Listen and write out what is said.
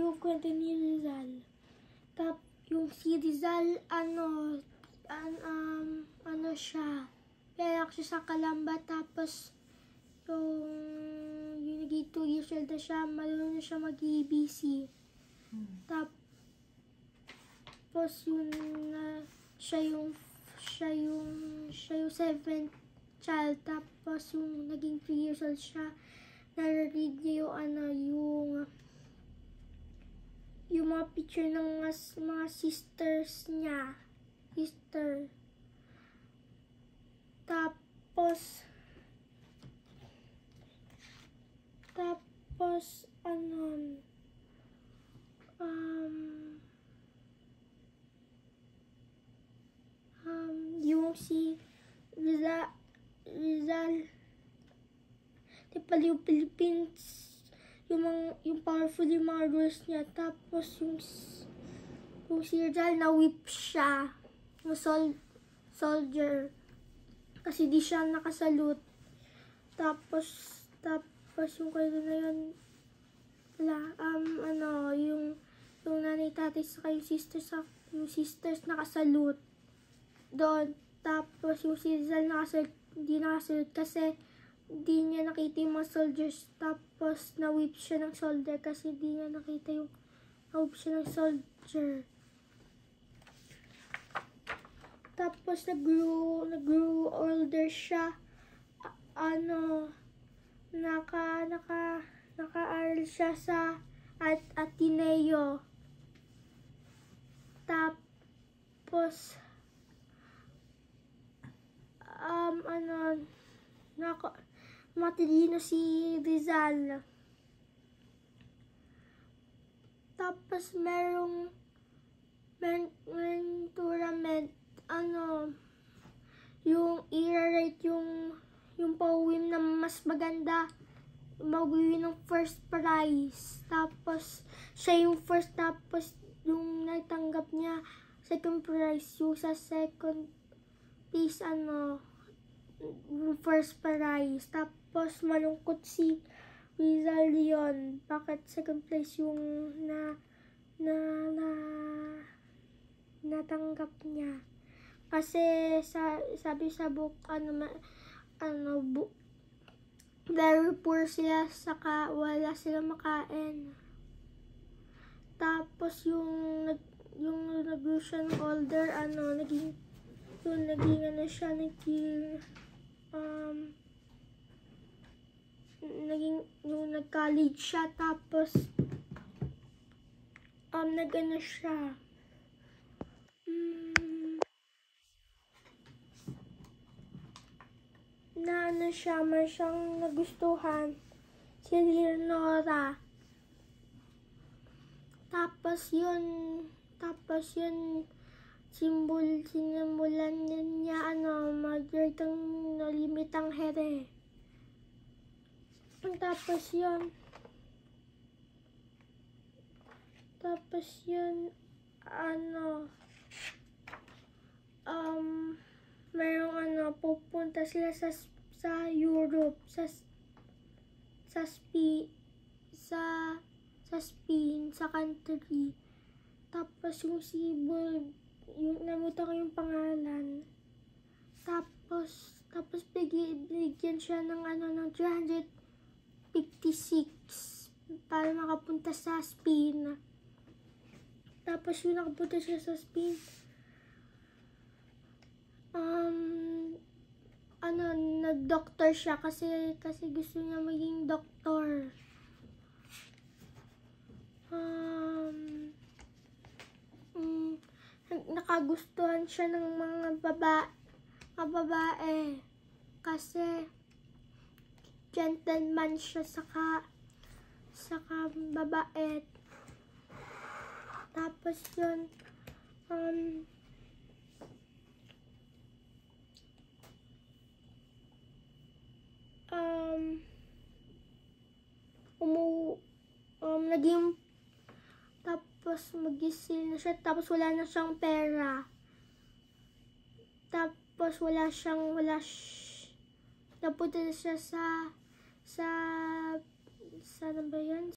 yung kwento ni Rizal. Yung si Rizal, ano siya, piyak siya sa Kalamba, tapos yung naging 2 years old na siya, marunong na siya mag-ABC. Tapos siya yung 7th child, tapos yung naging 3 years old siya, nare-read niya yung mga picture ng mga sisters niya. Tapos yung si Rizal, di pala yung Philippines, yung powerful yung mga rules niya. Tapos yung si Rizal, na-whip siya ng soldier kasi di siya nakasalute. Tapos yung kwento na yun, yung nanay, tatay, saka yung sisters nakasalute doon. Tapos yung si Rizal hindi nakasalute kasi hindi niya nakita yung mga soldiers. Tapos na-whip siya ng soldier kasi hindi niya nakita yung na-whip siya ng soldier. Tapos nag-grew older siya. Naka-aral siya sa Ateneo. Tapos matalino si Rizal. Tapos merong tournament, yung i-rate yung poem na mas maganda, mag-win ng first prize. Tapos siya yung first, tapos yung natanggap niya second prize, yung sa second place first prize. Tapos malungkot si Rizal yun, bakit second place yung natanggap niya. Kasi sabi sa book, very poor sila, saka wala silang makain. Tapos yung nag-grow siya ng older, naging nag-college siya. Tapos siya, may siyang nagustuhan, si Leonora. Tapos yun sinimulan niya mag-grade ng limitang here. Tapos yun merong pupunta sila sa Europe, sa Spain, sa country. Tapos yung si Bull, yung namuta ko yung pangalan. Tapos bigyan siya ng 356 para makapunta sa Spain. Tapos yung nakapunta siya sa Spain, nag-doctor siya kasi gusto niya maging doktor. Nakagustuhan siya ng mga babae kasi gentleman siya, saka babae. Tapos yun, naging, tapos magising na siya, tapos wala na siyang pera. Tapos napunta na siya sa ano ba yun?